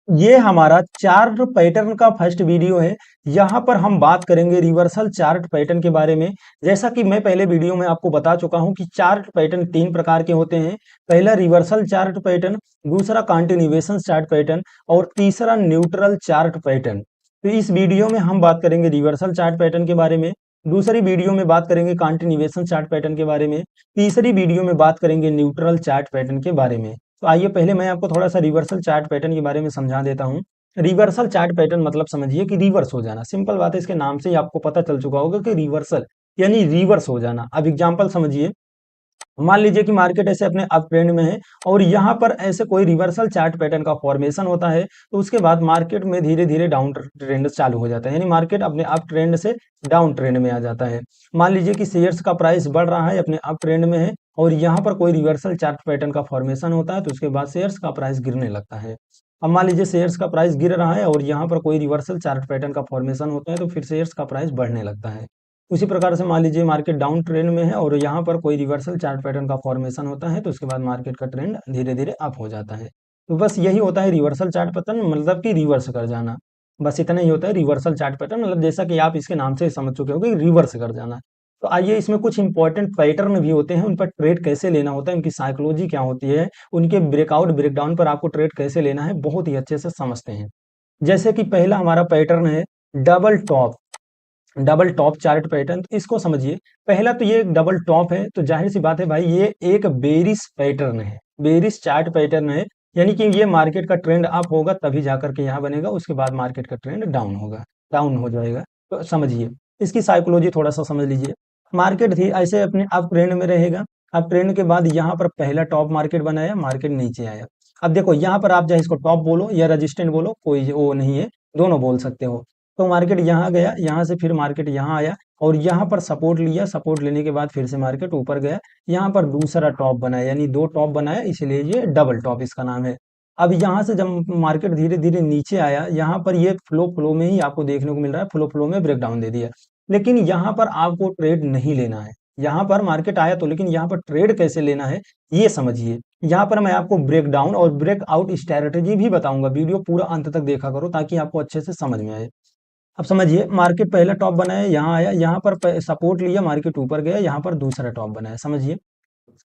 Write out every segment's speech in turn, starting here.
ये हमारा chart pattern का फर्स्ट वीडियो है। यहाँ पर हम बात करेंगे रिवर्सल चार्ट पैटर्न के बारे में। जैसा कि मैं पहले वीडियो में आपको बता चुका हूँ कि चार्ट पैटर्न 3 प्रकार के होते हैं। पहला रिवर्सल चार्ट पैटर्न, दूसरा कंटिन्यूएशन चार्ट पैटर्न और तीसरा न्यूट्रल चार्ट पैटर्न। तो इस वीडियो में हम बात करेंगे रिवर्सल चार्ट पैटर्न के बारे में, दूसरी वीडियो में बात करेंगे कंटिन्यूएशन चार्ट पैटर्न के बारे में, तीसरी वीडियो में बात करेंगे न्यूट्रल चार्ट पैटर्न के बारे में। तो आइए पहले मैं आपको थोड़ा सा रिवर्सल चार्ट पैटर्न के बारे में समझा देता हूँ। रिवर्सल चार्ट पैटर्न मतलब समझिए कि रिवर्स हो जाना। सिंपल बात है, इसके नाम से ही आपको पता चल चुका होगा कि रिवर्सल यानी रिवर्स हो जाना। अब एग्जांपल समझिए, मान लीजिए कि मार्केट ऐसे अपने अप ट्रेंड में है और यहाँ पर ऐसे कोई रिवर्सल चार्ट पैटर्न का फॉर्मेशन होता है, तो उसके बाद मार्केट में धीरे धीरे डाउन ट्रेंड चालू हो जाता है, यानी मार्केट अपने अप ट्रेंड से डाउन ट्रेंड में आ जाता है। मान लीजिए कि शेयर्स का प्राइस बढ़ रहा है, अपने अप ट्रेंड में है और यहाँ पर कोई रिवर्सल चार्ट पैटर्न का फॉर्मेशन होता है, तो उसके बाद शेयर्स का प्राइस गिरने लगता है। अब मान लीजिए शेयर्स का प्राइस गिर रहा है और यहाँ पर कोई रिवर्सल चार्ट पैटर्न का फॉर्मेशन होता है, तो फिर शेयर्स का प्राइस बढ़ने लगता है। उसी प्रकार से मान लीजिए मार्केट डाउन ट्रेंड में है और यहाँ पर कोई रिवर्सल चार्ट पैटर्न का फॉर्मेशन होता है, तो उसके बाद मार्केट का ट्रेंड धीरे धीरे अप हो जाता है। तो बस यही होता है रिवर्सल चार्ट पैटर्न, मतलब कि रिवर्स कर जाना। बस इतना ही होता है रिवर्सल चार्ट पैटर्न, मतलब जैसा कि आप इसके नाम से समझ चुके हो कि रिवर्स कर जाना। तो आइए, इसमें कुछ इंपॉर्टेंट पैटर्न भी होते हैं, उन पर ट्रेड कैसे लेना होता है, उनकी साइकोलॉजी क्या होती है, उनके ब्रेकआउट ब्रेकडाउन पर आपको ट्रेड कैसे लेना है, बहुत ही अच्छे से समझते हैं। जैसे कि पहला हमारा पैटर्न है double top. Double top chart pattern, तो इसको समझिए। पहला तो ये एक डबल टॉप है, तो जाहिर सी बात है भाई, ये एक बेरिश पैटर्न है, बेरिश चार्ट पैटर्न है। यानी कि ये मार्केट का ट्रेंड अप होगा तभी जाकर के यहाँ बनेगा, उसके बाद मार्केट का ट्रेंड डाउन होगा, डाउन हो जाएगा। तो समझिए, इसकी साइकोलॉजी थोड़ा सा समझ लीजिए। मार्केट थी ऐसे अपने अप ट्रेंड में रहेगा, अप ट्रेंड के बाद यहाँ पर पहला टॉप मार्केट बनाया, मार्केट नीचे आया। अब देखो यहाँ पर आप चाहे इसको टॉप बोलो या रजिस्टेंट बोलो, कोई वो नहीं है, दोनों बोल सकते हो। तो मार्केट यहाँ गया, यहाँ से फिर मार्केट यहाँ आया और यहाँ पर सपोर्ट लिया, सपोर्ट लेने के बाद फिर से मार्केट ऊपर गया, यहाँ पर दूसरा टॉप बनाया, यानी 2 टॉप बनाया, इसलिए ये डबल टॉप इसका नाम है। अब यहाँ से जब मार्केट धीरे धीरे नीचे आया, यहाँ पर ये फ्लो में ही आपको देखने को मिल रहा है, फ्लो में ब्रेकडाउन दे दिया। लेकिन यहाँ पर आपको ट्रेड नहीं लेना है। यहाँ पर मार्केट आया तो, लेकिन यहाँ पर ट्रेड कैसे लेना है ये समझिए। यहाँ पर मैं आपको ब्रेकडाउन और ब्रेकआउट स्ट्रैटेजी भी बताऊंगा, वीडियो पूरा अंत तक देखा करो ताकि आपको अच्छे से समझ में आए। अब समझिए, मार्केट पहला टॉप बनाया, यहाँ आया, यहाँ पर सपोर्ट लिया, मार्केट ऊपर गया, यहाँ पर दूसरा टॉप बनाया, समझिए।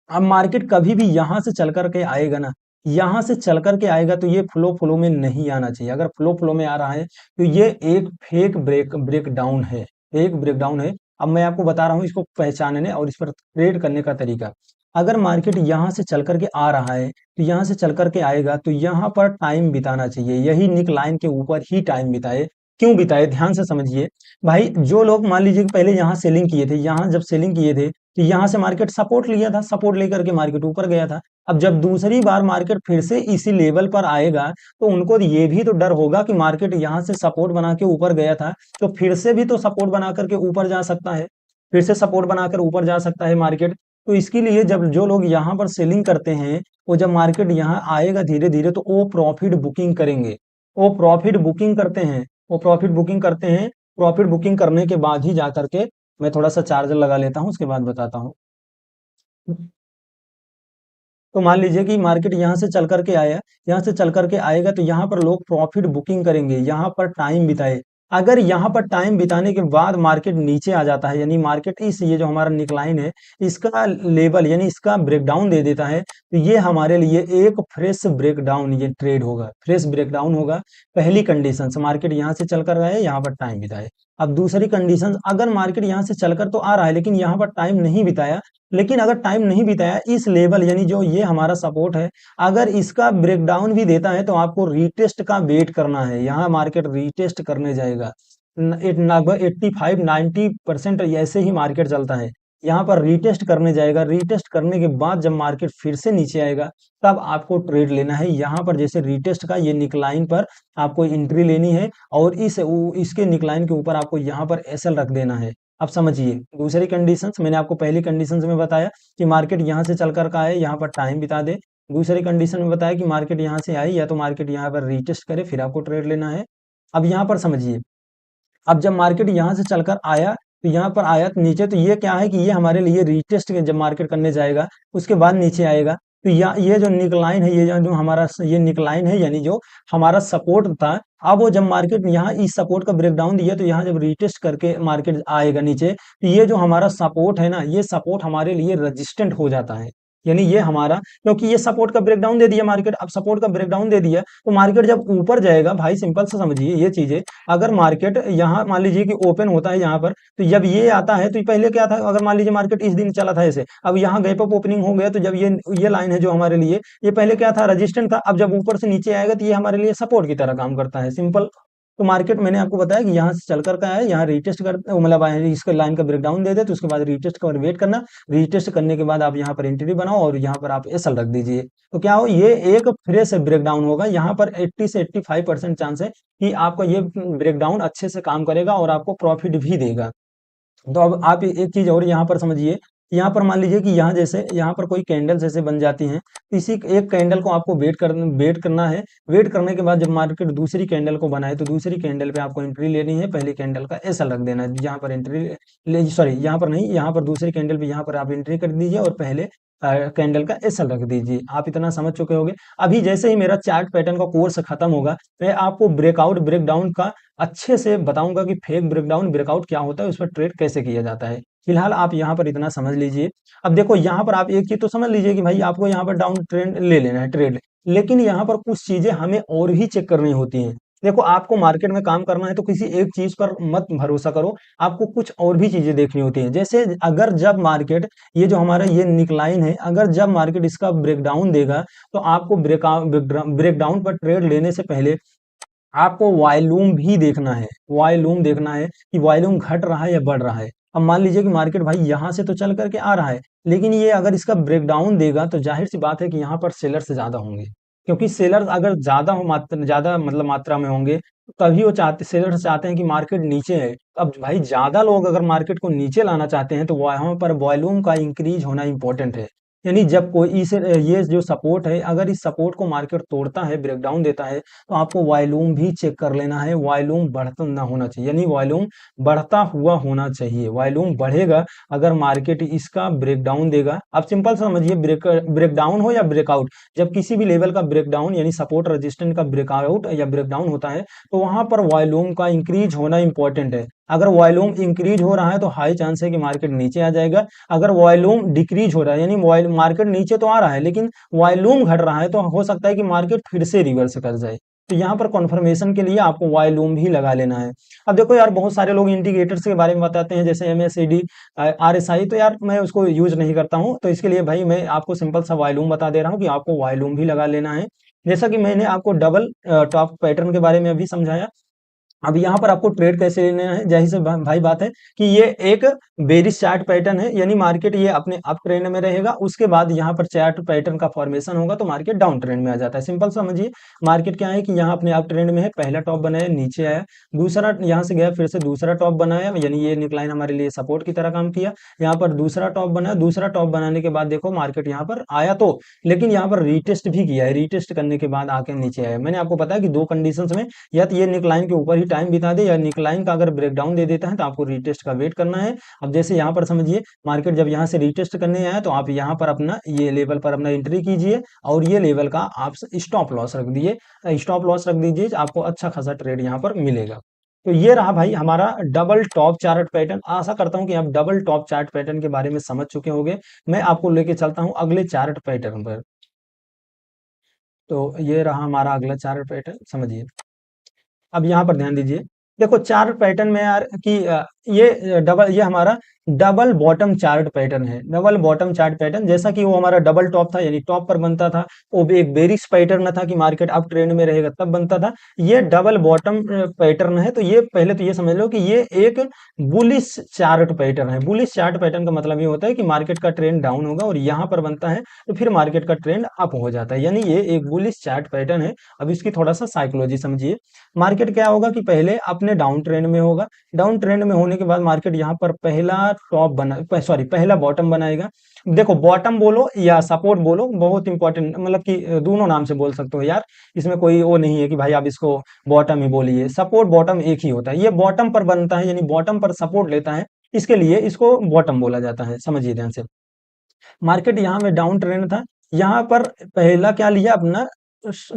अब मार्केट कभी भी यहाँ से चल कर के आएगा ना, यहाँ से चल कर के आएगा तो ये फ्लो में नहीं आना चाहिए। अगर फ्लो में आ रहा है तो ये एक फेक ब्रेकडाउन है, फेक ब्रेकडाउन है। अब मैं आपको बता रहा हूँ इसको पहचानने और इस पर ट्रेड करने का तरीका। अगर मार्केट यहाँ से चल कर के आ रहा है तो यहाँ से चल कर के आएगा तो यहाँ पर टाइम बिताना चाहिए, यही निक लाइन के ऊपर ही टाइम बिताए। क्यों बिताए, ध्यान से समझिए भाई। जो लोग मान लीजिए कि पहले यहाँ सेलिंग किए थे, यहाँ जब सेलिंग किए थे तो यहाँ से मार्केट सपोर्ट लिया था, सपोर्ट लेकर के मार्केट ऊपर गया था। अब जब दूसरी बार मार्केट फिर से इसी लेवल पर आएगा तो उनको ये भी तो डर होगा कि मार्केट यहाँ से सपोर्ट बना के ऊपर गया था, तो फिर से भी तो सपोर्ट बना करके ऊपर जा सकता है, फिर से सपोर्ट बनाकर ऊपर जा सकता है मार्केट। तो इसके लिए जब जो लोग यहाँ पर सेलिंग करते हैं, वो जब मार्केट यहाँ आएगा धीरे धीरे तो वो प्रॉफिट बुकिंग करेंगे। वो प्रॉफिट बुकिंग करते हैं, वो प्रॉफिट बुकिंग करते हैं। प्रॉफिट बुकिंग करने के बाद ही जा करके, मैं थोड़ा सा चार्जर लगा लेता हूँ उसके बाद बताता हूँ। तो मान लीजिए कि मार्केट यहाँ से चल करके आया, यहाँ से चल करके आएगा तो यहाँ पर लोग प्रॉफिट बुकिंग करेंगे, यहाँ पर टाइम बिताए। अगर यहाँ पर टाइम बिताने के बाद मार्केट नीचे आ जाता है, यानी मार्केट इस ये जो हमारा निकलाइन है इसका लेवल यानी इसका ब्रेकडाउन दे देता है, तो ये हमारे लिए एक फ्रेश ब्रेकडाउन ये ट्रेड होगा, फ्रेश ब्रेकडाउन होगा। पहली कंडीशन से मार्केट यहाँ से चल कर आए, यहाँ पर टाइम बिताए। अब दूसरी कंडीशन, अगर मार्केट यहाँ से चलकर तो आ रहा है लेकिन यहाँ पर टाइम नहीं बिताया, लेकिन अगर टाइम नहीं बिताया, इस लेवल यानी जो ये हमारा सपोर्ट है, अगर इसका ब्रेकडाउन भी देता है तो आपको रीटेस्ट का वेट करना है। यहाँ मार्केट रीटेस्ट करने जाएगा, लगभग 85-90% ऐसे ही मार्केट चलता है। यहाँ पर रीटेस्ट करने जाएगा, रीटेस्ट करने के बाद जब मार्केट फिर से नीचे आएगा तब आपको ट्रेड लेना है। यहाँ पर जैसे रीटेस्ट का ये निकलाइन पर आपको एंट्री लेनी है और इसके निकलाइन के ऊपर आपको यहाँ पर एसएल रख देना है। अब समझिए दूसरी कंडीशंस, मैंने आपको पहली कंडीशंस में बताया कि मार्केट यहाँ से चल कर का आए, यहाँ पर टाइम बिता दे। दूसरी कंडीशन में बताया कि मार्केट यहाँ से आए या तो मार्केट यहाँ पर रीटेस्ट करे, फिर आपको ट्रेड लेना है। अब यहाँ पर समझिए, अब जब मार्केट यहाँ से चलकर आया तो यहाँ पर आया तो नीचे, तो ये क्या है कि ये हमारे लिए रीटेस्ट जब मार्केट करने जाएगा उसके बाद नीचे आएगा, तो ये जो निकलाइन है, ये जो हमारा ये निकलाइन है, यानी जो हमारा सपोर्ट था, अब वो जब मार्केट यहाँ इस सपोर्ट का ब्रेकडाउन दिया तो यहाँ जब रीटेस्ट करके मार्केट आएगा नीचे, तो ये जो हमारा सपोर्ट है ना, ये सपोर्ट हमारे लिए रेजिस्टेंट हो जाता है। यानी ये हमारा, क्योंकि ये सपोर्ट का ब्रेकडाउन दे दिया मार्केट, अब सपोर्ट का ब्रेकडाउन दे दिया तो मार्केट जब ऊपर जाएगा, भाई सिंपल से समझिए ये चीजें, अगर मार्केट यहाँ मान लीजिए कि ओपन होता है यहाँ पर, तो जब ये आता है तो पहले क्या था, अगर मान लीजिए मार्केट इस दिन चला था ऐसे, अब यहाँ गैप अप ओपनिंग हो गया, तो जब ये लाइन है जो हमारे लिए, ये पहले क्या था, रेजिस्टेंट था, अब जब ऊपर से नीचे आएगा तो ये हमारे लिए सपोर्ट की तरह काम करता है, सिंपल। तो मार्केट मैंने आपको बताया कि यहाँ से चल कर का है, यहाँ रीटेस्ट कर, मतलब इसके लाइन का ब्रेकडाउन दे दे, तो उसके बाद रीटेस्ट का वेट करना, रीटेस्ट करने के बाद आप यहाँ पर एंट्री बनाओ और यहाँ पर आप एसएल रख दीजिए। तो क्या हो, ये एक फ्रेश ब्रेकडाउन होगा, यहाँ पर 80 से 85% चांस है कि आपका ये ब्रेकडाउन अच्छे से काम करेगा और आपको प्रॉफिट भी देगा। तो अब आप एक चीज और यहाँ पर समझिए, यहाँ पर मान लीजिए कि यहाँ जैसे यहाँ पर कोई कैंडल्स ऐसे बन जाती हैं, तो इसी एक कैंडल को आपको वेट करना है। वेट करने के बाद जब मार्केट दूसरी कैंडल को बनाए तो दूसरी कैंडल पे आपको एंट्री लेनी है, पहली कैंडल का एसएल रख देना है, यहाँ पर एंट्री ले, सॉरी यहाँ पर नहीं, यहाँ पर दूसरी कैंडल पे यहाँ पर आप एंट्री कर दीजिए और पहले कैंडल का एसएल रख दीजिए। आप इतना समझ चुके होंगे। अभी जैसे ही मेरा चार्ट पैटर्न का कोर्स खत्म होगा, मैं आपको ब्रेकआउट ब्रेकडाउन का अच्छे से बताऊंगा कि फेक ब्रेकडाउन ब्रेकआउट क्या होता है, उस पर ट्रेड कैसे किया जाता है। फिलहाल आप यहाँ पर इतना समझ लीजिए। अब देखो यहाँ पर आप एक चीज तो समझ लीजिए कि भाई आपको यहाँ पर डाउन ट्रेंड ले लेना है ट्रेड, लेकिन यहाँ पर कुछ चीजें हमें और भी चेक करनी होती हैं। देखो आपको मार्केट में काम करना है तो किसी एक चीज पर मत भरोसा करो, आपको कुछ और भी चीजें देखनी होती हैं। जैसे अगर जब मार्केट ये जो हमारा ये निकलाइन है, अगर जब मार्केट इसका ब्रेकडाउन देगा, तो आपको ब्रेकडाउन पर ट्रेड लेने से पहले आपको वॉल्यूम भी देखना है। वॉल्यूम देखना है कि वॉल्यूम घट रहा है या बढ़ रहा है। अब मान लीजिए कि मार्केट भाई यहाँ से तो चल करके आ रहा है, लेकिन ये अगर इसका ब्रेकडाउन देगा तो जाहिर सी बात है कि यहाँ पर सेलर्स ज्यादा होंगे, क्योंकि सेलर्स अगर ज्यादा मतलब मात्रा में होंगे, तो तभी वो चाहते, सेलर्स चाहते हैं कि मार्केट नीचे है। अब भाई ज्यादा लोग अगर मार्केट को नीचे लाना चाहते हैं तो वहां पर वॉल्यूम का इंक्रीज होना इंपॉर्टेंट है। यानी जब कोई ये जो सपोर्ट है, अगर इस सपोर्ट को मार्केट तोड़ता है, ब्रेकडाउन देता है, तो आपको वॉल्यूम भी चेक कर लेना है। वॉल्यूम बढ़ता ना होना चाहिए, यानी वॉल्यूम बढ़ता हुआ होना चाहिए। वॉल्यूम बढ़ेगा अगर मार्केट इसका ब्रेकडाउन देगा। अब सिंपल समझिए, ब्रेकडाउन हो या ब्रेकआउट, जब किसी भी लेवल का ब्रेकडाउन यानी सपोर्ट रेजिस्टेंट का ब्रेकआउट या ब्रेकडाउन होता है, तो वहां पर वॉल्यूम का इंक्रीज होना इंपॉर्टेंट है। अगर वॉल्यूम इंक्रीज हो रहा है तो हाई चांस है कि मार्केट नीचे आ जाएगा। अगर वॉल्यूम डिक्रीज हो रहा है, यानी मार्केट नीचे तो आ रहा है लेकिन वॉल्यूम घट रहा है, तो हो सकता है कि मार्केट फिर से रिवर्स कर जाए। तो यहाँ पर कन्फर्मेशन के लिए आपको वॉल्यूम भी लगा लेना है। अब देखो यार, बहुत सारे लोग इंडिकेटर्स के बारे में बताते हैं, जैसे MACD, RSI, तो यार मैं उसको यूज नहीं करता हूँ, तो इसके लिए भाई मैं आपको सिंपल सा वॉल्यूम बता दे रहा हूँ कि आपको वॉल्यूम भी लगा लेना है। जैसा कि मैंने आपको डबल टॉप पैटर्न के बारे में अभी समझाया। अब यहाँ पर आपको ट्रेड कैसे लेना है, जाहिर से भाई बात है कि ये एक बेरिश चार्ट पैटर्न है, यानी मार्केट ये अपने अप ट्रेंड में रहेगा, उसके बाद यहाँ पर चार्ट पैटर्न का फॉर्मेशन होगा तो मार्केट डाउन ट्रेंड में आ जाता है। सिंपल समझिए, मार्केट क्या है कि यहाँ अपने अप ट्रेंड में है, पहला टॉप बनाया, नीचे आया, दूसरा यहाँ से गया, फिर से दूसरा टॉप बनाया, यानी ये निकलाइन हमारे लिए सपोर्ट की तरह काम किया। यहाँ पर दूसरा टॉप बनाया, दूसरा टॉप बनाने के बाद देखो मार्केट यहाँ पर आया तो, लेकिन यहाँ पर रीटेस्ट भी किया है, रीटेस्ट करने के बाद आके नीचे आया। मैंने आपको बताया कि दो कंडीशंस में, या तो ये निकलाइन के ऊपर ही टाइम बिता दे, या निकलाइन का अगर ब्रेकडाउन दे देता है तो आपको रीटेस्ट का वेट करना है। अब जैसे यहाँ पर समझिए, मार्केट जब यहाँ से रीटेस्ट करने आया तो आप यहाँ पर अपना ये लेवल पर अपना एंट्री कीजिए और ये लेवल का आप स्टॉप लॉस रख दीजिए, स्टॉप लॉस रख दीजिए, आपको अच्छा खासा ट्रेड यहाँ पर मिलेगा। तो ये रहा भाई हमारा डबल टॉप चार्ट पैटर्न। आशा करता हूं कि आप डबल टॉप चार्ट पैटर्न के बारे में समझ चुके होंगे। मैं आपको लेके चलता हूं अगले चार्ट पैटर्न पर। तो ये रहा हमारा अगला चार्ट पैटर्न, समझिए। अब यहाँ पर ध्यान दीजिए, देखो चार्ट पैटर्न में यार कि ये हमारा डबल बॉटम चार्ट पैटर्न है। डबल बॉटम चार्ट पैटर्न, जैसा कि वो हमारा डबल टॉप था यानी टॉप पर बनता था, वो भी एक बेरिश पैटर्न था कि मार्केट अप ट्रेंड में रहेगा तब बनता था। ये डबल बॉटम पैटर्न है, तो ये पहले तो ये समझ लो कि ये एक बुलिश चार्ट पैटर्न है। बुलिश चार्ट पैटर्न का मतलब ये होता है कि मार्केट का ट्रेंड डाउन होगा और यहाँ पर बनता है तो फिर मार्केट का ट्रेंड अप हो जाता है, यानी ये एक बुलिश चार्ट पैटर्न है। अब इसकी थोड़ा सा साइकोलॉजी समझिए। मार्केट क्या होगा कि पहले अपने डाउन ट्रेंड में होगा, डाउन ट्रेंड में होने के बाद मार्केट यहाँ पर पहला टॉप बना, सॉरी पहला बॉटम बनाएगा। देखो बॉटम बोलो या सपोर्ट बोलो, बहुत इंपॉर्टेंट, मतलब कि दोनों नाम से बोल सकते हो यार, इसमें कोई वो नहीं है कि भाई आप इसको बॉटम ही बोलिए। सपोर्ट बॉटम एक ही होता है, ये बॉटम पर बनता है यानी बॉटम पर सपोर्ट लेता है, इसके लिए इसको बॉटम बोला जाता है। समझिए ध्यान से, मार्केट यहाँ में डाउन ट्रेंड था, यहाँ पर पहला क्या लिया अपना,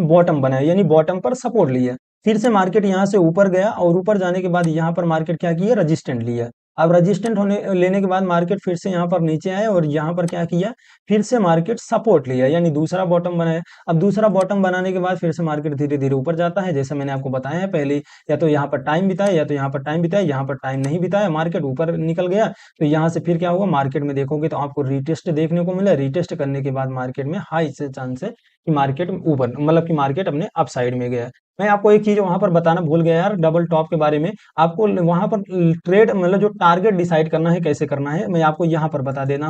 बॉटम बनाया, यानी बॉटम पर सपोर्ट लिया। फिर से मार्केट यहाँ से ऊपर गया और ऊपर जाने के बाद यहाँ पर मार्केट क्या किया, रजिस्टेंट लिया। अब रजिस्टेंट होने लेने के बाद मार्केट फिर से यहाँ पर नीचे आया और यहाँ पर क्या किया, फिर से मार्केट सपोर्ट लिया, यानी दूसरा बॉटम बनाया। अब दूसरा बॉटम बनाने के बाद फिर से मार्केट धीरे धीरे ऊपर जाता है, जैसे मैंने आपको बताया है पहले, या तो यहाँ पर टाइम बिताया या तो यहाँ पर टाइम बिताया, यहाँ पर टाइम नहीं बिताया, मार्केट ऊपर निकल गया। तो यहाँ से फिर क्या हुआ, मार्केट में देखोगे तो आपको रीटेस्ट देखने को मिला। रीटेस्ट करने के बाद मार्केट में हाई से चांस है कि मार्केट ऊपर, मतलब कि मार्केट अपने अप साइड में गया। मैं आपको एक चीज वहां पर बताना भूल गया यार, डबल टॉप के बारे में। आपको वहां पर ट्रेड, मतलब जो टारगेट डिसाइड करना है, कैसे करना है, मैं आपको यहाँ पर बता दे रहा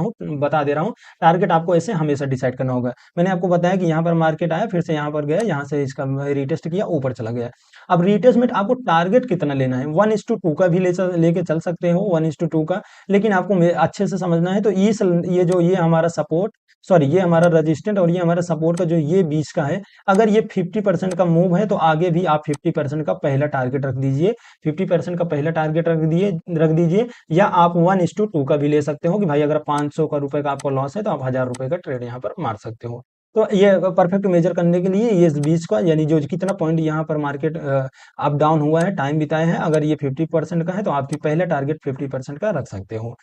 हूँ। टारगेट आपको ऐसे हमेशा डिसाइड करना होगा। मैंने आपको बताया कि यहाँ पर मार्केट आया, फिर से यहाँ पर गया, यहाँ से इसका रीटेस्ट किया, ऊपर चला गया। अब रीटेस्ट में आपको टारगेट कितना लेना है, 1:2 का भी लेके चल सकते हो, 1:2 का। लेकिन आपको अच्छे से समझना है, तो ये हमारा सपोर्ट, सॉरी ये हमारा रजिस्टेंट और ये हमारा सपोर्ट का जो ये बीच का है, अगर ये 50% का मूव है तो आगे भी आप 50% का पहला टारगेट रख दीजिए। 50% का पहला टारगेट रख दीजिए, या आप 1:2 का भी ले सकते हो कि भाई अगर 500 का रुपए का आपको लॉस है तो आप 1000 रुपए का ट्रेड यहाँ पर मार सकते हो। तो ये परफेक्ट मेजर करने के लिए ये इस बीच का, यानी जो कितना पॉइंट यहाँ पर मार्केट अप डाउन हुआ है, टाइम बिताया है, अगर ये 50% का है तो आपकी पहला टारगेट 50% का रख सकते हो।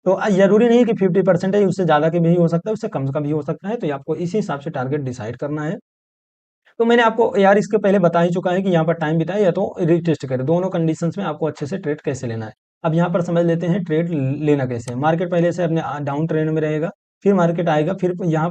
तो जरूरी नहीं है कि 50% है, उससे ज्यादा के भी हो सकता है, उससे कम का भी हो सकता है। तो ये आपको इसी हिसाब से टारगेट डिसाइड करना है। तो मैंने आपको यार इसके पहले बता ही चुका है कि यहाँ पर टाइम बिताए या तो रिटेस्ट करे, दोनों कंडीशंस में आपको अच्छे से ट्रेड कैसे लेना है। अब यहाँ पर समझ लेते हैं ट्रेड लेना कैसे है। मार्केट पहले से अपने डाउन ट्रेंड में रहेगा, फिर मार्केट आएगा, फिर यहाँ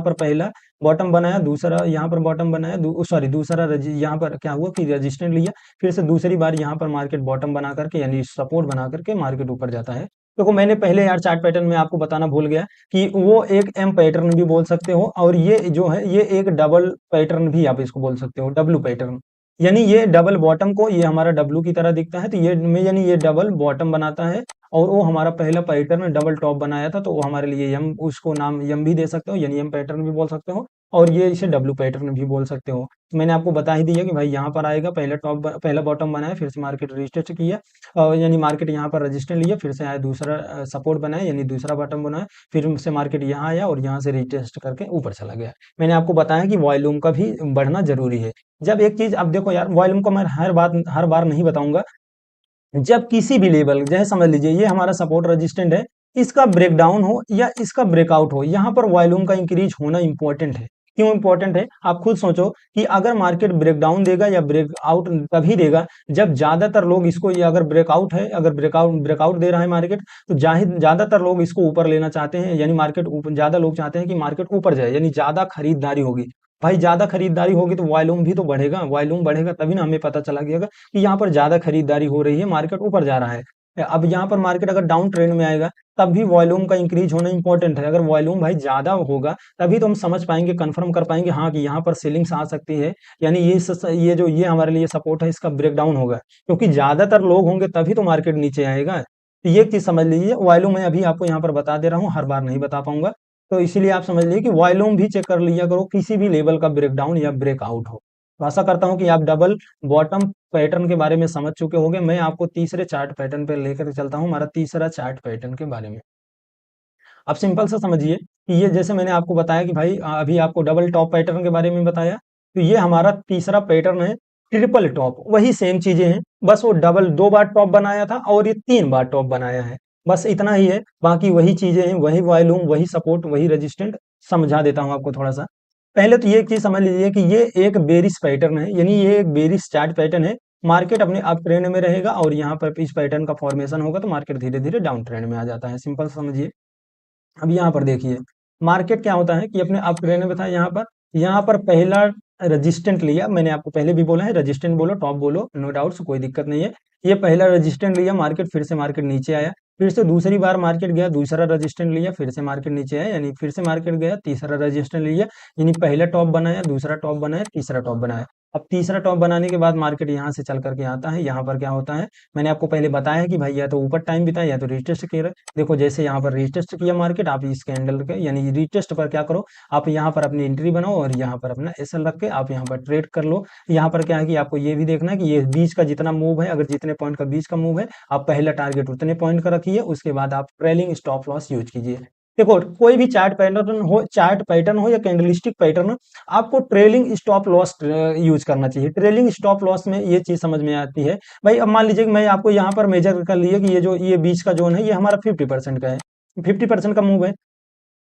पर पहला बॉटम बनाया, दूसरा यहाँ पर बॉटम बनाया, सॉरी दूसरा यहाँ पर क्या हुआ कि रजिस्टेंट लिया, फिर से दूसरी बार यहाँ पर मार्केट बॉटम बना करके, यानी सपोर्ट बना करके मार्केट ऊपर जाता है। देखो मैंने पहले यार चार्ट पैटर्न में आपको बताना भूल गया कि वो एक एम पैटर्न भी बोल सकते हो, और ये जो है ये एक डबल पैटर्न भी आप इसको बोल सकते हो, डब्लू पैटर्न। यानी ये डबल बॉटम को, ये हमारा डब्लू की तरह दिखता है, तो ये यानी ये डबल बॉटम बनाता है। और वो हमारा पहला पैटर्न डबल टॉप बनाया था, तो वो हमारे लिए यम, उसको नाम यम भी दे सकते हो, यानी यम पैटर्न भी बोल सकते हो, और ये इसे डब्लू पैटर्न भी बोल सकते हो। तो मैंने आपको बता ही दिया कि भाई यहाँ पर आएगा, पहला बॉटम बनाया, फिर से मार्केट रजिस्टर किया, यानी मार्केट यहाँ पर रजिस्टर लिया, फिर से आया दूसरा सपोर्ट बनाया, यानी दूसरा बॉटम बनाया, फिर से मार्केट यहाँ आया और यहाँ से रिटेस्ट करके ऊपर चला गया। मैंने आपको बताया कि वॉल्यूम का भी बढ़ना जरूरी है। जब एक चीज, अब देखो यार वॉल्यूम को मैं हर बार नहीं बताऊंगा। जब किसी भी लेवल, जैसे समझ लीजिए ये हमारा सपोर्ट रेजिस्टेंट है, इसका ब्रेकडाउन हो या इसका ब्रेकआउट हो, यहाँ पर वॉल्यूम का इंक्रीज होना इंपॉर्टेंट है। क्यों इंपॉर्टेंट है, आप खुद सोचो कि अगर मार्केट ब्रेकडाउन देगा या ब्रेकआउट तभी देगा जब ज्यादातर लोग इसको, ये अगर ब्रेकआउट है, अगर ब्रेकआउट ब्रेकआउट दे रहा है मार्केट, तो ज्यादातर लोग इसको ऊपर लेना चाहते हैं, यानी मार्केट ऊपर, ज्यादा लोग चाहते हैं कि मार्केट ऊपर जाए, यानी ज्यादा खरीदारी होगी। भाई ज्यादा खरीदारी होगी तो वॉल्यूम भी तो बढ़ेगा, वॉल्यूम बढ़ेगा तभी ना हमें पता चला गया कि यहाँ पर ज्यादा खरीदारी हो रही है, मार्केट ऊपर जा रहा है। अब यहाँ पर मार्केट अगर डाउन ट्रेंड में आएगा, तब भी वॉल्यूम का इंक्रीज होना इंपॉर्टेंट है। अगर वॉल्यूम भाई ज्यादा होगा तभी तो हम समझ पाएंगे, कंफर्म कर पाएंगे हाँ कि यहाँ पर सेलिंग्स आ सकती है, यानी ये हमारे लिए सपोर्ट है, इसका ब्रेकडाउन होगा। क्योंकि ज्यादातर लोग होंगे तभी तो मार्केट नीचे आएगा। तो ये एक चीज समझ लीजिए, वॉल्यूम मैं अभी आपको यहाँ पर बता दे रहा हूँ, हर बार नहीं बता पाऊंगा। तो इसीलिए आप समझ लीजिए कि वॉल्यूम भी चेक कर लिया करो, किसी भी लेवल का ब्रेकडाउन या ब्रेकआउट हो। तो आशा करता हूँ कि आप डबल बॉटम पैटर्न के बारे में समझ चुके होंगे। मैं आपको तीसरे चार्ट पैटर्न पे लेकर चलता हूँ, हमारा तीसरा चार्ट पैटर्न के बारे में। अब सिंपल सा समझिए कि ये, जैसे मैंने आपको बताया कि भाई अभी आपको डबल टॉप पैटर्न के बारे में बताया, तो ये हमारा तीसरा पैटर्न है ट्रिपल टॉप। वही सेम चीजें हैं, बस वो डबल 2 बार टॉप बनाया था और ये 3 बार टॉप बनाया है, बस इतना ही है। बाकी वही चीजें हैं, वही वॉल्यूम, वही सपोर्ट, वही रेजिस्टेंट। समझा देता हूँ आपको थोड़ा सा। पहले तो ये एक चीज समझ लीजिए कि ये एक बेरिश पैटर्न है, यानी ये एक बेरिश चार्ट पैटर्न है। मार्केट अपने अप ट्रेंड में रहेगा और यहाँ पर इस पैटर्न का फॉर्मेशन होगा तो मार्केट धीरे धीरे डाउन ट्रेंड में आ जाता है, सिंपल समझिए। अब यहाँ पर देखिए मार्केट क्या होता है कि अपने अप ट्रेंड में था, यहाँ पर पहला रेजिस्टेंट लिया। मैंने आपको पहले भी बोला है, रेजिस्टेंट बोलो टॉप बोलो, नो डाउट्स, कोई दिक्कत नहीं है। ये पहला रेजिस्टेंट लिया मार्केट, फिर से मार्केट नीचे आया, फिर से दूसरी बार मार्केट गया, दूसरा रेजिस्टेंट लिया, फिर से मार्केट नीचे आया, यानी फिर से मार्केट गया, तीसरा रेजिस्टेंट लिया, यानी पहला टॉप बनाया, दूसरा टॉप बनाया, तीसरा टॉप बनाया। अब तीसरा टॉप बनाने के बाद मार्केट यहाँ से चल करके आता है, यहाँ पर क्या होता है, मैंने आपको पहले बताया कि भाई या तो ऊपर टाइम बिताए या तो रिटेस्ट किया। देखो जैसे यहाँ पर रिटेस्ट किया मार्केट, आप इस कैंडल के यानी रिटेस्ट पर क्या करो, आप यहाँ पर अपनी एंट्री बनाओ और यहाँ पर अपना एसएल रख के आप यहाँ पर ट्रेड कर लो। यहाँ पर क्या है कि आपको ये भी देखना है कि ये बीच का जितना मूव है, अगर जितने पॉइंट का बीच का मूव है, आप पहला टारगेट उतने पॉइंट का रखिए, उसके बाद आप ट्रेलिंग स्टॉप लॉस यूज कीजिए। देखो कोई भी चार्ट पैटर्न हो या कैंडलस्टिक पैटर्न हो, आपको ट्रेलिंग स्टॉप लॉस यूज करना चाहिए। ट्रेलिंग स्टॉप लॉस में ये चीज समझ में आती है। भाई अब मान लीजिए कि मैं आपको यहाँ पर मेजर कर लिए कि ये बीच का जोन है, ये हमारा 50% का है, 50% का मूव है,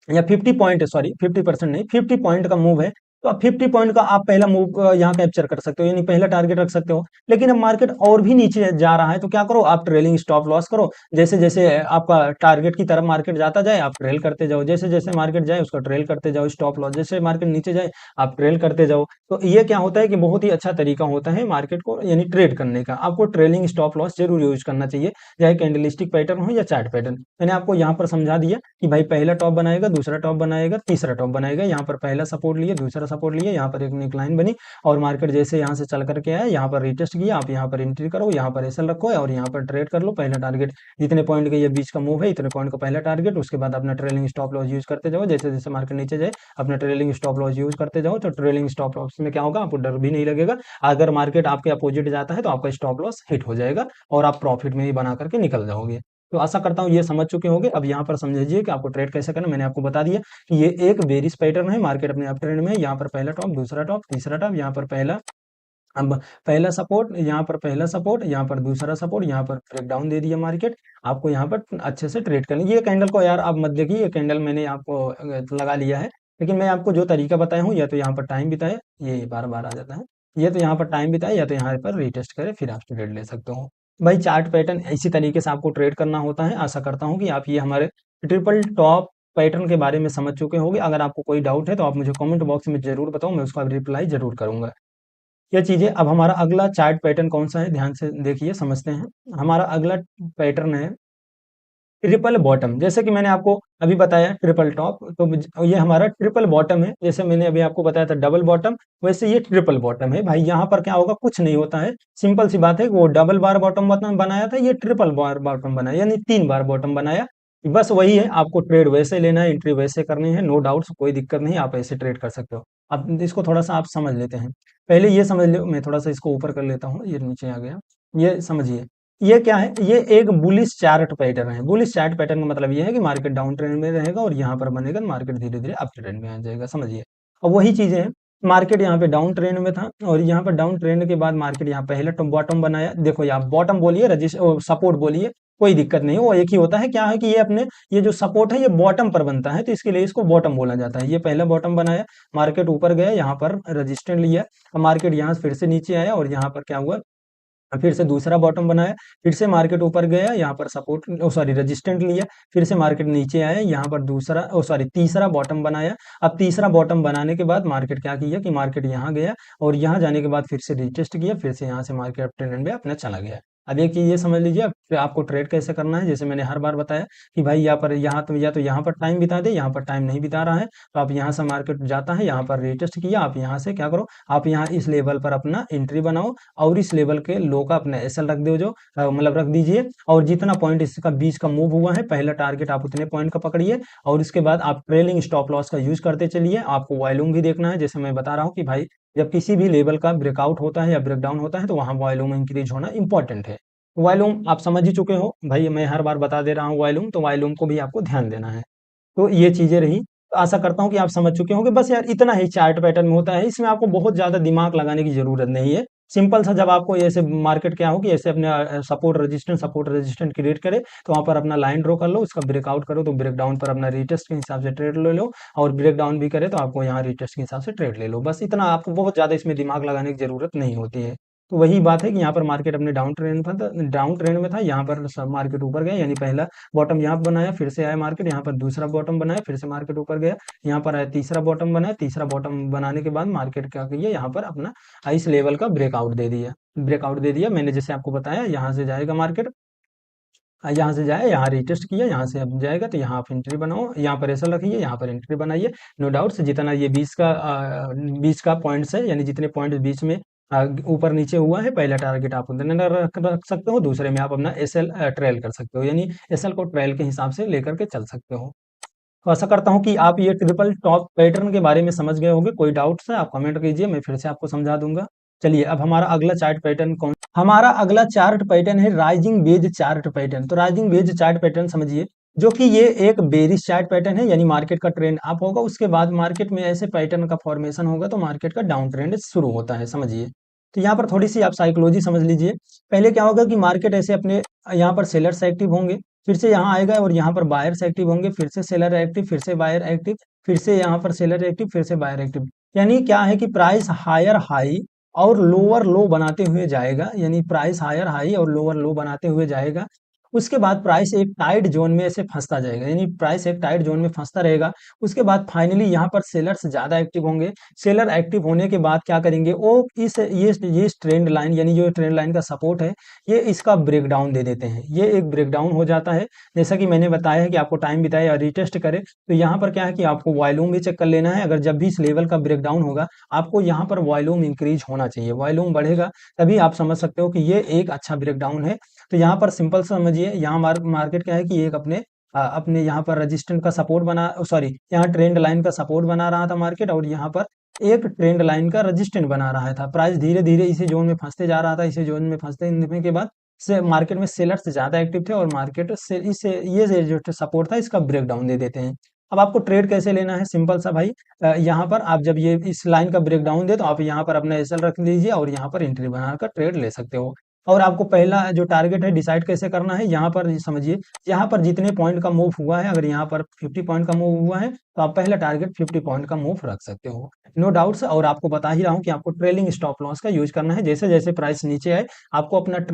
या 50 पॉइंट, सॉरी 50% नहीं, 50 पॉइंट का मूव है। तो अब 50 पॉइंट का आप पहला मूव यहाँ कैप्चर कर सकते हो, यानी पहला टारगेट रख सकते हो। लेकिन अब मार्केट और भी नीचे जा रहा है तो क्या करो, आप ट्रेलिंग स्टॉप लॉस करो। जैसे जैसे आपका टारगेट की तरफ मार्केट जाता जाए आप ट्रेल करते जाओ, जैसे जैसे मार्केट जाए उसका ट्रेल करते जाओ स्टॉप लॉस, जैसे मार्केट नीचे जाए आप ट्रेल करते जाओ। तो ये क्या होता है कि बहुत ही अच्छा तरीका होता है मार्केट को यानी ट्रेड करने का। आपको ट्रेलिंग स्टॉप लॉस जरूर यूज करना चाहिए, चाहे कैंडलिस्टिक पैटर्न हो या चार्ट पैटर्न। मैंने आपको यहाँ पर समझा दिया कि भाई पहला टॉप बनाएगा, दूसरा टॉप बनाएगा, तीसरा टॉप बनाएगा, यहाँ पर पहला सपोर्ट लिए, दूसरा सपोर्ट लिए, यहाँ पर एक नेकलाइन बनी, और मार्केट जैसे यहाँ से चल करके आया, यहाँ पर रिटेस्ट किया, आप यहाँ पर एंट्री करो, यहाँ पर एसएल रखो और यहाँ पर ट्रेड कर लो। पहला टारगेट जितने पॉइंट के ये बीच का मूव है, इतने पॉइंट का पहला टारगेट, उसके बाद अपना ट्रेलिंग स्टॉप लॉस यूज करते जाओ। जैसे जैसे मार्केट नीचे जाए अपना ट्रेलिंग स्टॉप लॉस यूज करते जाओ। तो ट्रेलिंग स्टॉप लॉस में क्या होगा, आपको डर भी नहीं लगेगा। अगर मार्केट आपके अपोजिट जाता है तो आपका स्टॉप लॉस हिट हो जाएगा और आप प्रॉफिट में ही बना करके निकल जाओगे। तो आशा करता हूँ ये समझ चुके होंगे। अब यहाँ पर समझिए कि आपको ट्रेड कैसे करना है। मैंने आपको बता दिया कि ये एक बेरिश पैटर्न है, मार्केट अपने अप ट्रेंड में है। यहाँ पर पहला टॉप, दूसरा टॉप, तीसरा टॉप, यहाँ पर पहला, अब पहला सपोर्ट, यहाँ पर पहला सपोर्ट, यहाँ पर दूसरा सपोर्ट, यहाँ पर ब्रेक डाउन दे दिया मार्केट। आपको यहाँ पर अच्छे से ट्रेड करनी। ये कैंडल को यार आप मत देखिए, ये कैंडल मैंने आपको लगा लिया है, लेकिन मैं आपको जो तरीका बताया हूँ, या तो यहाँ पर टाइम बिताए, ये बार बार आ जाता है, ये तो यहाँ पर टाइम बिताए, या तो यहाँ पर रीटेस्ट करे, फिर आप ट्रेड ले सकते हो। भाई चार्ट पैटर्न इसी तरीके से आपको ट्रेड करना होता है। आशा करता हूँ कि आप ये हमारे ट्रिपल टॉप पैटर्न के बारे में समझ चुके होंगे। अगर आपको कोई डाउट है तो आप मुझे कमेंट बॉक्स में जरूर बताओ, मैं उसका रिप्लाई जरूर करूंगा। ये चीजें। अब हमारा अगला चार्ट पैटर्न कौन सा है, ध्यान से देखिए, समझते हैं। हमारा अगला पैटर्न है ट्रिपल बॉटम। जैसे कि मैंने आपको अभी बताया ट्रिपल टॉप, तो ये हमारा ट्रिपल बॉटम है। जैसे मैंने अभी आपको बताया था डबल बॉटम, वैसे ये ट्रिपल बॉटम है। भाई यहाँ पर क्या होगा, कुछ नहीं होता है, सिंपल सी बात है। वो डबल बार बॉटम बनाया था, ये ट्रिपल बार बॉटम बनाया, यानी 3 बार बॉटम बनाया। बस वही है, आपको ट्रेड वैसे लेना है, एंट्री वैसे करनी है, नो डाउट्स, कोई दिक्कत नहीं, आप ऐसे ट्रेड कर सकते हो। अब इसको थोड़ा सा आप समझ लेते हैं। पहले ये समझ लो, मैं थोड़ा सा इसको ऊपर कर लेता हूँ, ये नीचे आ गया। ये समझिए, ये क्या है, ये एक बुलिश चार्ट पैटर्न है। बुलिश चार्ट पैटर्न का मतलब ये है कि मार्केट डाउन ट्रेंड में रहेगा और यहाँ पर बनेगा, मार्केट धीरे धीरे अप ट्रेंड में आ जाएगा, समझिए। और वही चीजें हैं, मार्केट यहाँ पे डाउन ट्रेंड में था और यहाँ पर डाउन ट्रेंड के बाद मार्केट यहाँ पहले बॉटम बनाया। देखो यहाँ बॉटम बोलिए, रजिस्ट सपोर्ट बोलिए, कोई दिक्कत नहीं है, वो एक ही होता है। क्या है कि ये अपने, ये जो सपोर्ट है ये बॉटम पर बनता है, तो इसके लिए इसको बॉटम बोला जाता है। ये पहला बॉटम बनाया, मार्केट ऊपर गया, यहाँ पर रजिस्टेंट लिया, मार्केट यहाँ से फिर से नीचे आया और यहाँ पर क्या हुआ, फिर से दूसरा बॉटम बनाया, फिर से मार्केट ऊपर गया, यहाँ पर सपोर्ट, सॉरी रेजिस्टेंट लिया, फिर से मार्केट नीचे आया, यहाँ पर दूसरा, सॉरी तीसरा बॉटम बनाया। अब तीसरा बॉटम बनाने के बाद मार्केट क्या किया कि मार्केट यहाँ गया और यहाँ जाने के बाद फिर से रिटेस्ट किया, फिर से यहाँ से मार्केट अप ट्रेंड में अपना चला गया। अब एक चीज ये समझ लीजिए, अब फिर आपको ट्रेड कैसे करना है। जैसे मैंने हर बार बताया कि भाई यहाँ पर, यहाँ तो या तो यहाँ पर टाइम बिता दे, यहाँ पर टाइम नहीं बिता रहा है, तो आप यहाँ से, मार्केट जाता है यहाँ पर रिटेस्ट किया, आप यहाँ से क्या करो, आप यहाँ इस लेवल पर अपना एंट्री बनाओ और इस लेवल के लो का अपना एसएल रख दो, जो मतलब रख दीजिए। और जितना पॉइंट इसका बीच का मूव हुआ है, पहला टारगेट आप उतने पॉइंट का पकड़िए और इसके बाद आप ट्रेलिंग स्टॉप लॉस का यूज करते चलिए। आपको वॉल्यूम भी देखना है, जैसे मैं बता रहा हूँ कि भाई जब किसी भी लेवल का ब्रेकआउट होता है या ब्रेकडाउन होता है तो वहां वॉल्यूम इंक्रीज होना इंपॉर्टेंट है। वॉल्यूम आप समझ ही चुके हो भाई, मैं हर बार बता दे रहा हूँ वॉल्यूम, तो वॉल्यूम को भी आपको ध्यान देना है। तो ये चीजें रही, तो आशा करता हूँ कि आप समझ चुके होंगे। बस यार इतना ही चार्ट पैटर्न में होता है, इसमें आपको बहुत ज्यादा दिमाग लगाने की जरूरत नहीं है। सिंपल सा, जब आपको ऐसे मार्केट क्या हो कि ऐसे अपने सपोर्ट रेजिस्टेंट क्रिएट करे तो वहां पर अपना लाइन ड्रॉ कर लो, उसका ब्रेकआउट करो तो ब्रेकडाउन पर अपना रिटेस्ट के हिसाब से ट्रेड ले लो, और ब्रेक डाउन भी करे तो आपको यहाँ रिटेस्ट के हिसाब से ट्रेड ले लो। बस इतना, आपको बहुत ज्यादा इसमें दिमाग लगाने की जरूरत नहीं होती है। तो वही बात है कि यहाँ पर मार्केट अपने डाउन ट्रेंड में था, यहाँ पर मार्केट ऊपर गया, यानी पहला बॉटम यहाँ पर बनाया, फिर से आया मार्केट, यहाँ पर दूसरा बॉटम बनाया, फिर से मार्केट ऊपर गया, यहाँ पर आया तीसरा बॉटम बनाया, तीसरा बॉटम बनाने के बाद मार्केट क्या किया, यहाँ पर अपना इस लेवल का ब्रेकआउट दे दिया मैंने जैसे आपको बताया। यहाँ से जाएगा मार्केट, यहाँ से जाए, यहाँ रिटेस्ट किया, यहाँ से अब जाएगा तो यहाँ आप एंट्री बनाओ, यहाँ पर ऐसा रखिए, यहाँ पर एंट्री बनाइए। नो डाउट जितना ये 20 का पॉइंट्स है, यानी जितने पॉइंट बीच में ऊपर नीचे हुआ है, पहला टारगेट आप उतने रख सकते हो, दूसरे में आप अपना एसएल ट्रेल कर सकते हो, यानी एसएल को ट्रेल के हिसाब से लेकर के चल सकते हो। तो आशा करता हूँ कि आप ये ट्रिपल टॉप पैटर्न के बारे में समझ गए होंगे। कोई डाउट्स है आप कमेंट कीजिए, मैं फिर से आपको समझा दूंगा। चलिए, अब हमारा अगला चार्ट पैटर्न हमारा अगला चार्ट पैटर्न है राइजिंग वेज चार्ट पैटर्न। तो राइजिंग वेज चार्ट पैटर्न समझिए, जो कि ये एक बेरिश चार्ट पैटर्न है, यानी मार्केट का ट्रेंड अप होगा, उसके बाद मार्केट में ऐसे पैटर्न का फॉर्मेशन होगा तो मार्केट का डाउन ट्रेंड शुरू होता है, समझिए। तो यहाँ पर थोड़ी सी आप साइकोलॉजी समझ लीजिए। पहले क्या होगा कि मार्केट ऐसे अपने यहाँ पर सेलर्स एक्टिव होंगे, फिर से यहाँ आएगा और यहाँ पर बायर्स एक्टिव होंगे, फिर से सेलर एक्टिव, फिर से बायर एक्टिव, फिर से यहाँ पर सेलर एक्टिव, फिर से बायर एक्टिव। यानी क्या है कि प्राइस हायर हाई और लोअर लो बनाते हुए जाएगा, यानी प्राइस हायर हाई और लोअर लो बनाते हुए जाएगा। उसके बाद प्राइस एक टाइट जोन में ऐसे फंसता जाएगा, यानी प्राइस एक टाइट जोन में फंसता रहेगा। उसके बाद फाइनली यहाँ पर सेलर्स ज्यादा एक्टिव होंगे। सेलर एक्टिव होने के बाद क्या करेंगे, वो ये ट्रेंड लाइन, यानी जो ट्रेंड लाइन का सपोर्ट है, ये इसका ब्रेकडाउन दे देते हैं। ये एक ब्रेकडाउन हो जाता है। जैसा कि मैंने बताया है कि आपको टाइम बिताए या रिटेस्ट करे, तो यहाँ पर क्या है कि आपको वॉल्यूम भी चेक कर लेना है। अगर जब भी इस लेवल का ब्रेकडाउन होगा, आपको यहाँ पर वॉल्यूम इंक्रीज होना चाहिए। वॉल्यूम बढ़ेगा तभी आप समझ सकते हो कि ये एक अच्छा ब्रेकडाउन है। तो यहाँ पर सिंपल समझिए, यहाँ मार्केट क्या है कि एक अपने यहाँ पर रेजिस्टेंट का सपोर्ट बना, सॉरी, यहाँ ट्रेंड लाइन का सपोर्ट बना रहा था मार्केट, और यहाँ पर एक ट्रेंड लाइन का रेजिस्टेंट बना रहा था। प्राइस धीरे धीरे इसी जोन में फंसते जा रहा था। इसी जोन में फंसने के बाद से मार्केट में सेलर्स ज्यादा एक्टिव थे और मार्केट से इसे ये जो सपोर्ट था इसका ब्रेकडाउन दे देते हैं। अब आपको ट्रेड कैसे लेना है, सिंपल सा भाई, यहाँ पर आप जब ये इस लाइन का ब्रेकडाउन दे तो आप यहाँ पर अपना एसएल रख लीजिए और यहाँ पर एंट्री बनाकर ट्रेड ले सकते हो। और आपको पहला जो टारगेट है डिसाइड कैसे करना है, यहाँ पर समझिए, यहाँ पर जितने पॉइंट का मूव हुआ है, अगर यहाँ पर 50 पॉइंट का मूव हुआ है तो आप पहला टारगेट 50 पॉइंट का मूव रख सकते हो, नो डाउट्स। और आपको बता ही रहा हूँ कि आपको ट्रेलिंग स्टॉप लॉस का यूज करना है। जैसे जैसे प्राइस नीचे आए, आपको अपना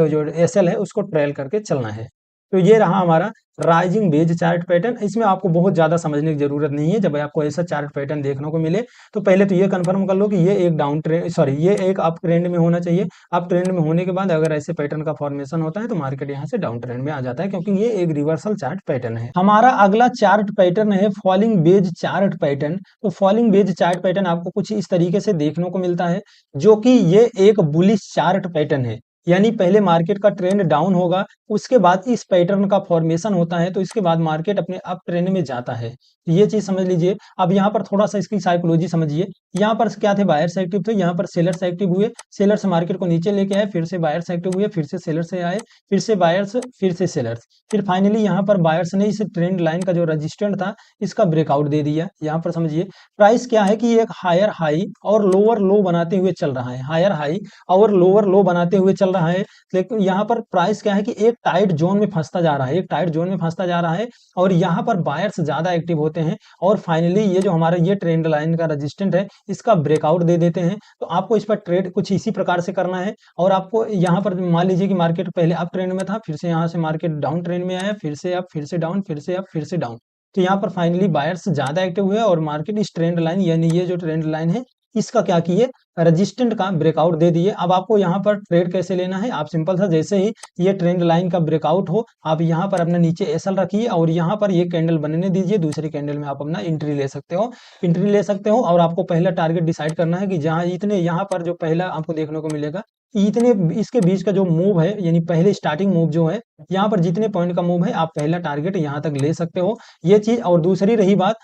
जो एसएल है उसको ट्रेल करके चलना है। तो ये रहा हमारा राइजिंग बेज चार्ट पैटर्न। इसमें आपको बहुत ज्यादा समझने की जरूरत नहीं है। जब आपको ऐसा चार्ट पैटर्न देखने को मिले तो पहले तो ये कंफर्म कर लो कि ये एक डाउन ट्रेंड, सॉरी, ये एक अप ट्रेंड में होना चाहिए। अप ट्रेंड में होने के बाद अगर ऐसे पैटर्न का फॉर्मेशन होता है तो मार्केट यहाँ से डाउन ट्रेंड में आ जाता है, क्योंकि ये एक रिवर्सल चार्ट पैटर्न है। हमारा अगला चार्ट पैटर्न है फॉलिंग बेज चार्ट पैटर्न। तो फॉलिंग बेज चार्ट पैटर्न आपको कुछ इस तरीके से देखने को मिलता है, जो कि ये एक बुलिश चार्ट पैटर्न है। यानी पहले मार्केट का ट्रेंड डाउन होगा, उसके बाद इस पैटर्न का फॉर्मेशन होता है, तो इसके बाद मार्केट अपने अप ट्रेंड में जाता है। तो ये चीज समझ लीजिए। अब यहाँ पर थोड़ा सा इसकी साइकोलॉजी समझिए। यहाँ पर क्या थे, बायर्स एक्टिव थे, यहाँ पर सेलर्स एक्टिव हुए, सेलर्स मार्केट को नीचे लेके आए, फिर से बायर्स एक्टिव हुए, फिर से सेलर्स से आए, फिर से बायर्स, फिर से सेलर्स, फिर फाइनली यहाँ पर बायर्स ने इस ट्रेंड लाइन का जो रजिस्टेंट था इसका ब्रेकआउट दे दिया। यहाँ पर समझिए, प्राइस क्या है कि एक हायर हाई और लोअर लो बनाते हुए चल रहा है, हायर हाई और लोअर लो बनाते हुए चल रहा है। लेकिन यहाँ पर प्राइस क्या है कि एक टाइट जोन में फंसता जा रहा है, एक टाइट जोन में फंसता जा रहा है, और यहाँ पर बायर्स ज्यादा एक्टिव होते हैं और फाइनली ये जो हमारा ये ट्रेंड लाइन का रेजिस्टेंट है इसका ब्रेकआउट दे देते हैं। तो आपको इस पर ट्रेड कुछ इसी प्रकार से करना है। और आपको यहाँ पर मान लीजिए कि मार्केट पहले अप ट्रेंड में था, फिर से यहाँ से मार्केट डाउन ट्रेंड में आया, फिर से अप, फिर से डाउन, फिर से अप, फिर से डाउन। तो यहाँ पर फाइनली बायर्स ज्यादा एक्टिव हुए और मार्केट इस ट्रेंड लाइन, यानी ये जो ट्रेंड लाइन है इसका क्या किए, रजिस्टेंट का ब्रेकआउट दे दिए। अब आपको यहाँ पर ट्रेड कैसे लेना है, आप सिंपल सा, जैसे ही ये ट्रेंड लाइन का ब्रेकआउट हो, आप यहाँ पर अपने नीचे एसएल रखिए और यहाँ पर ये कैंडल बनने दीजिए। दूसरी कैंडल में आप अपना एंट्री ले सकते हो, एंट्री ले सकते हो। और आपको पहला टारगेट डिसाइड करना है कि जहाँ इतने, यहाँ पर जो पहला आपको देखने को मिलेगा, इतने इसके बीच का जो मूव है, यानी पहले स्टार्टिंग मूव जो है, यहाँ पर जितने पॉइंट का मूव है आप पहला टारगेट यहाँ तक ले सकते हो, ये चीज। और दूसरी रही बात,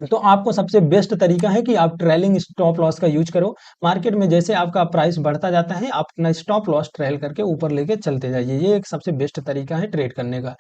तो आपको सबसे बेस्ट तरीका है कि आप ट्रेलिंग स्टॉप लॉस का यूज करो। मार्केट में जैसे आपका प्राइस बढ़ता जाता है, आप अपना स्टॉप लॉस ट्रेल करके ऊपर लेके चलते जाइए। ये एक सबसे बेस्ट तरीका है ट्रेड करने का।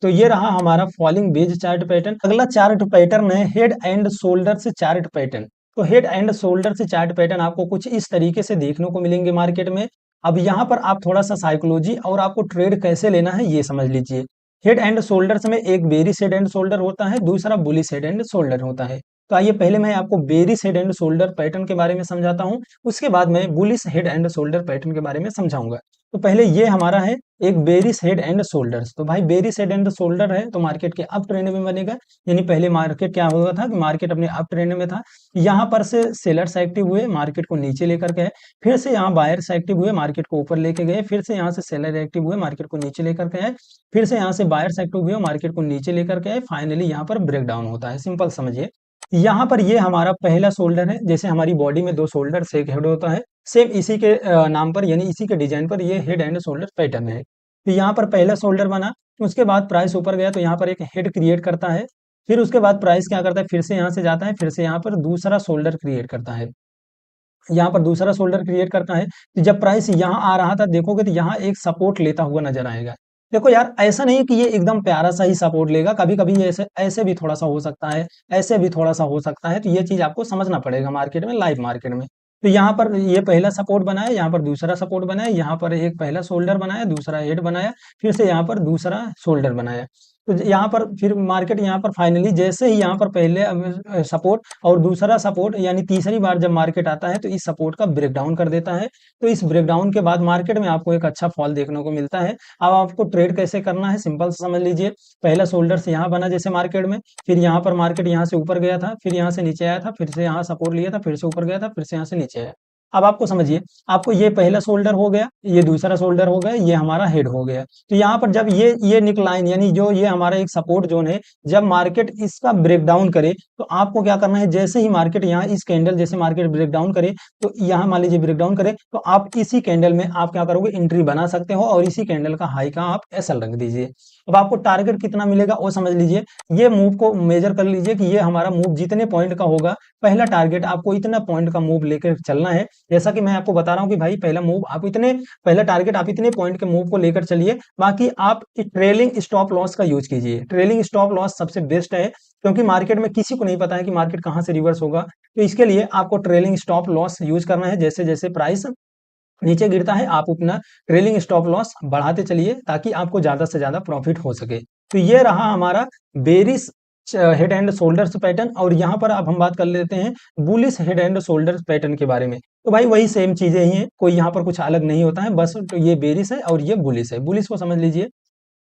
तो ये रहा हमारा फॉलिंग बेज चार्ट पैटर्न। अगला चार्ट पैटर्न है हेड एंड शोल्डर से चार्ट पैटर्न। तो हेड एंड शोल्डर से चार्ट पैटर्न आपको कुछ इस तरीके से देखने को मिलेंगे मार्केट में। अब यहाँ पर आप थोड़ा सा साइकोलॉजी और आपको ट्रेड कैसे लेना है ये समझ लीजिए। हेड एंड शोल्डर्स में एक बेरिश हेड एंड शोल्डर होता है, दूसरा बुलिश हेड एंड शोल्डर होता है। तो आइए पहले मैं आपको bearish head and shoulder pattern के बारे में समझाता हूँ, उसके बाद मैं bullish head and shoulder pattern के बारे में समझाऊंगा। तो पहले ये हमारा है एक बेरिश हेड एंड शोल्डर्स। तो भाई बेरिश हेड एंड शोल्डर है तो मार्केट के अप ट्रेंड में बनेगा। यानी पहले मार्केट क्या हुआ था कि मार्केट अपने अप ट्रेंड में था, यहाँ पर से सेलर्स एक्टिव हुए, मार्केट को नीचे लेकर गए, फिर से यहाँ बायर्स एक्टिव हुए, मार्केट को ऊपर लेके गए, फिर से यहाँ से सेलर एक्टिव हुए, मार्केट को नीचे लेकर गए, फिर से यहाँ से बायर्स एक्टिव हुए, मार्केट को नीचे लेकर गए, फाइनली यहाँ पर ब्रेकडाउन होता है। सिंपल समझिए। यहाँ पर ये हमारा पहला शोल्डर है। जैसे हमारी बॉडी में दो शोल्डर से एक हेड होता है, सेम इसी के नाम पर, यानी इसी के डिजाइन पर ये हेड एंड शोल्डर पैटर्न है। तो यहाँ पर पहला शोल्डर बना, उसके बाद प्राइस ऊपर गया तो यहाँ पर एक हेड क्रिएट करता है, फिर उसके बाद प्राइस क्या करता है, फिर से यहाँ से जाता है, फिर से यहाँ पर दूसरा शोल्डर क्रिएट करता है, यहाँ पर दूसरा शोल्डर क्रिएट करता है। तो जब प्राइस यहाँ आ रहा था देखोगे तो यहाँ एक सपोर्ट लेता हुआ नजर आएगा। देखो यार, ऐसा नहीं है कि ये एकदम प्यारा सा ही सपोर्ट लेगा, कभी कभी ये ऐसे ऐसे भी थोड़ा सा हो सकता है, ऐसे भी थोड़ा सा हो सकता है। तो ये चीज आपको समझना पड़ेगा मार्केट में, लाइव मार्केट में। तो यहाँ पर ये पहला सपोर्ट बनाया, यहाँ पर दूसरा सपोर्ट बनाया, यहाँ पर एक पहला शोल्डर बनाया, दूसरा हेड बनाया, फिर से यहाँ पर दूसरा शोल्डर बनाया। तो यहाँ पर फिर मार्केट यहाँ पर फाइनली जैसे ही यहाँ पर पहले सपोर्ट और दूसरा सपोर्ट यानी तीसरी बार जब मार्केट आता है तो इस सपोर्ट का ब्रेकडाउन कर देता है। तो इस ब्रेकडाउन के बाद मार्केट में आपको एक अच्छा फॉल देखने को मिलता है। अब आपको ट्रेड कैसे करना है, सिंपल से समझ लीजिए। पहला शोल्डर से यहाँ बना जैसे मार्केट में, फिर यहाँ पर मार्केट यहाँ से ऊपर गया था, फिर यहाँ से नीचे आया था, फिर से यहाँ सपोर्ट लिया था, फिर से ऊपर गया था, फिर से यहाँ से नीचे आया। अब आपको समझिए, आपको ये पहला शोल्डर हो गया, ये दूसरा शोल्डर हो गया, ये हमारा हेड हो गया। तो यहाँ पर जब ये निकलाइन यानी जो ये हमारा एक सपोर्ट जोन है, जब मार्केट इसका ब्रेकडाउन करे तो आपको क्या करना है, जैसे ही मार्केट यहाँ इस कैंडल जैसे मार्केट ब्रेकडाउन करे, तो यहाँ मान लीजिए ब्रेकडाउन करे तो आप इसी कैंडल में आप क्या करोगे, एंट्री बना सकते हो और इसी कैंडल का हाई का आप एसएल रख दीजिए। अब आपको टारगेट कितना मिलेगा वो समझ लीजिए। ये मूव को मेजर कर लीजिए कि ये हमारा मूव जितने पॉइंट का होगा, पहला टारगेट आपको इतना पॉइंट का मूव लेकर चलना है। जैसा कि मैं आपको बता रहा हूं कि भाई पहला मूव आप इतने, पहला टारगेट आप इतने पॉइंट के मूव को लेकर चलिए। बाकी आप ट्रेलिंग स्टॉप लॉस का यूज कीजिए। ट्रेलिंग स्टॉप लॉस सबसे बेस्ट है, क्योंकि मार्केट में किसी को नहीं पता है कि मार्केट कहां से रिवर्स होगा। तो इसके लिए आपको ट्रेलिंग स्टॉप लॉस यूज करना है। जैसे जैसे प्राइस नीचे गिरता है आप अपना ट्रेलिंग स्टॉप लॉस बढ़ाते चलिए, ताकि आपको ज्यादा से ज्यादा प्रॉफिट हो सके। तो ये रहा हमारा berries head and shoulders pattern. और यहाँ पर अब हम बात कर लेते हैं bullish head and shoulders pattern के बारे में। तो भाई वही सेम चीजें ही हैं, कोई यहाँ पर कुछ अलग नहीं होता है, बस तो ये बेरिस है और ये बुलिश है। बुलिश को समझ लीजिए,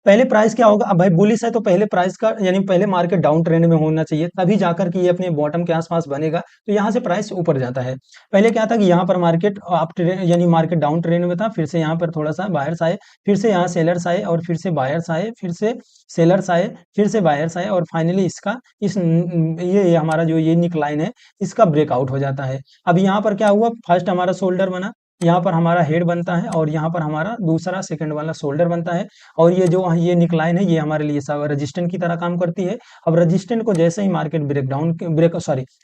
पहले प्राइस क्या होगा। अब भाई बुलिश है तो पहले प्राइस का यानी पहले मार्केट डाउन ट्रेंड में होना चाहिए, तभी जाकर के ये अपने बॉटम के आसपास बनेगा। तो यहाँ से प्राइस ऊपर जाता है। पहले क्या था कि यहाँ पर मार्केट अप ट्रेंड यानी मार्केट डाउन ट्रेंड में था, फिर से यहाँ पर थोड़ा सा बायर्स आए, फिर से यहाँ सेलर्स आए और फिर से बायर्स आए, फिर से सेलर्स आए, फिर से बायर्स आए और फाइनली इसका ये हमारा जो ये निक लाइन है इसका ब्रेकआउट हो जाता है। अब यहाँ पर क्या हुआ, फर्स्ट हमारा शोल्डर बना, यहाँ पर हमारा हेड बनता है और यहाँ पर हमारा दूसरा सेकंड वाला शोल्डर बनता है। और ये जो ये निकलाइन है ये हमारे लिए सब रेजिस्टेंट की तरह काम करती है। अब रेजिस्टेंट को जैसे ही मार्केट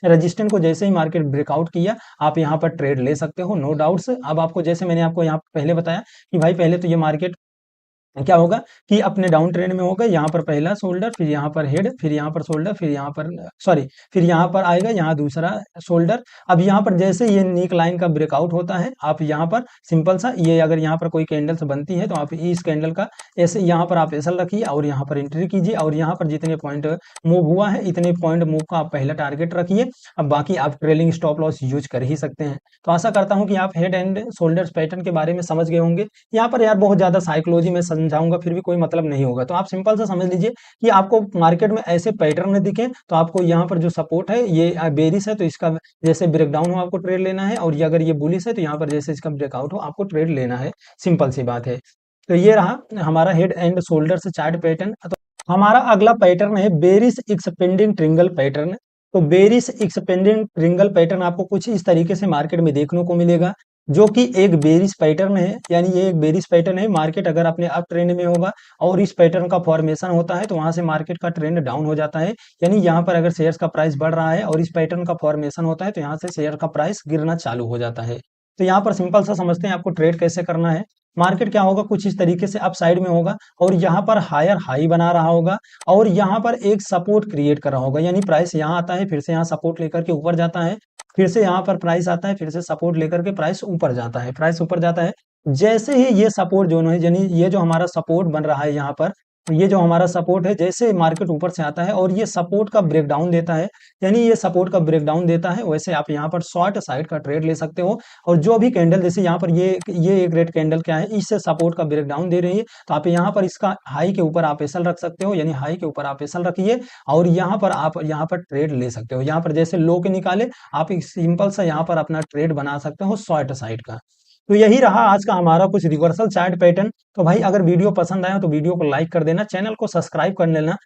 रेजिस्टेंट को जैसे ही मार्केट ब्रेकआउट किया, आप यहाँ पर ट्रेड ले सकते हो, नो डाउट्स। अब आपको जैसे मैंने आपको यहाँ पहले बताया कि भाई पहले तो ये मार्केट क्या होगा कि अपने डाउन ट्रेंड में होगा, यहाँ पर पहला शोल्डर, फिर यहाँ पर हेड, फिर यहाँ पर शोल्डर, फिर यहाँ पर फिर यहाँ पर आएगा यहाँ दूसरा शोल्डर। अब यहाँ पर जैसे ये नीक लाइन का ब्रेकआउट होता है, आप यहाँ पर सिंपल सा ये अगर यहाँ पर कोई कैंडल्स बनती है तो आप इस कैंडल का ऐसे यहाँ पर आप एसल रखिए और यहाँ पर एंट्री कीजिए और यहाँ पर जितने पॉइंट मूव हुआ है इतने पॉइंट मूव का आप पहला टारगेट रखिए। अब बाकी आप ट्रेलिंग स्टॉप लॉस यूज कर ही सकते हैं। तो आशा करता हूँ कि आप हेड एंड शोल्डर्स पैटर्न के बारे में समझ गए होंगे। यहाँ पर यार बहुत ज्यादा साइकोलॉजी में समझाऊंगा फिर भी कोई मतलब नहीं होगा, तो आप सिंपल सा समझ लीजिए कि आपको मार्केट में ऐसे पैटर्न दिखे तो आपको यहाँ पर जो सपोर्ट है ये बेरिस है तो इसका जैसे ब्रेकडाउन हो आपको ट्रेड लेना है, और ये अगर ये बुलिश है तो यहाँ पर जैसे इसका ब्रेकआउट हो आपको ट्रेड लेना है। सिंपल सी बात है। तो ये रहा हमारा हेड एंड शोल्डर से चार्ट पैटर्न। तो हमारा अगला पैटर्न है बेरिस एक्सपेंडिंग ट्रिंगल पैटर्न। तो बेरिस एक्सपेंडिंग ट्रिंगल पैटर्न आपको कुछ इस तरीके से मार्केट में देखने को मिलेगा, जो कि एक बेरिस पैटर्न है। यानी ये एक बेरिस पैटर्न है। मार्केट अगर अपने अप ट्रेंड में होगा और इस पैटर्न का फॉर्मेशन होता है तो वहां से मार्केट का ट्रेंड डाउन हो जाता है। यानी यहाँ पर अगर शेयर्स का प्राइस बढ़ रहा है और इस पैटर्न का फॉर्मेशन होता है तो यहाँ से शेयर का प्राइस गिरना चालू हो जाता है। तो यहाँ पर सिंपल सा समझते हैं आपको ट्रेड कैसे करना है। मार्केट क्या होगा, कुछ इस तरीके से अप साइड में होगा और यहाँ पर हायर हाई बना रहा होगा और यहाँ पर एक सपोर्ट क्रिएट कर रहा होगा। यानी प्राइस यहाँ आता है, फिर से यहाँ सपोर्ट लेकर के ऊपर जाता है, फिर से यहाँ पर प्राइस आता है, फिर से सपोर्ट लेकर के प्राइस ऊपर जाता है, प्राइस ऊपर जाता है। जैसे ही ये सपोर्ट जोन है, यानी ये जो हमारा सपोर्ट बन रहा है यहाँ पर, ये जो हमारा सपोर्ट है, जैसे मार्केट ऊपर से आता है और ये सपोर्ट का ब्रेकडाउन देता है, यानी ये सपोर्ट का ब्रेकडाउन देता है, वैसे आप यहाँ पर शॉर्ट साइड का ट्रेड ले सकते हो। और जो भी कैंडल जैसे यहाँ पर ये एक रेड कैंडल क्या है, इससे सपोर्ट का ब्रेकडाउन दे रही है, तो आप यहाँ पर इसका हाई के ऊपर आप एसल रख सकते हो, यानी हाई के ऊपर आप एसल रखिए और यहाँ पर आप यहाँ पर ट्रेड ले सकते हो। यहाँ पर जैसे लो के निकाले आप एक सिंपल सा यहाँ पर अपना ट्रेड बना सकते हो शॉर्ट साइड का। तो यही रहा आज का हमारा कुछ रिवर्सल चार्ट पैटर्न। तो भाई अगर वीडियो पसंद आया तो वीडियो को लाइक कर देना, चैनल को सब्सक्राइब कर लेना,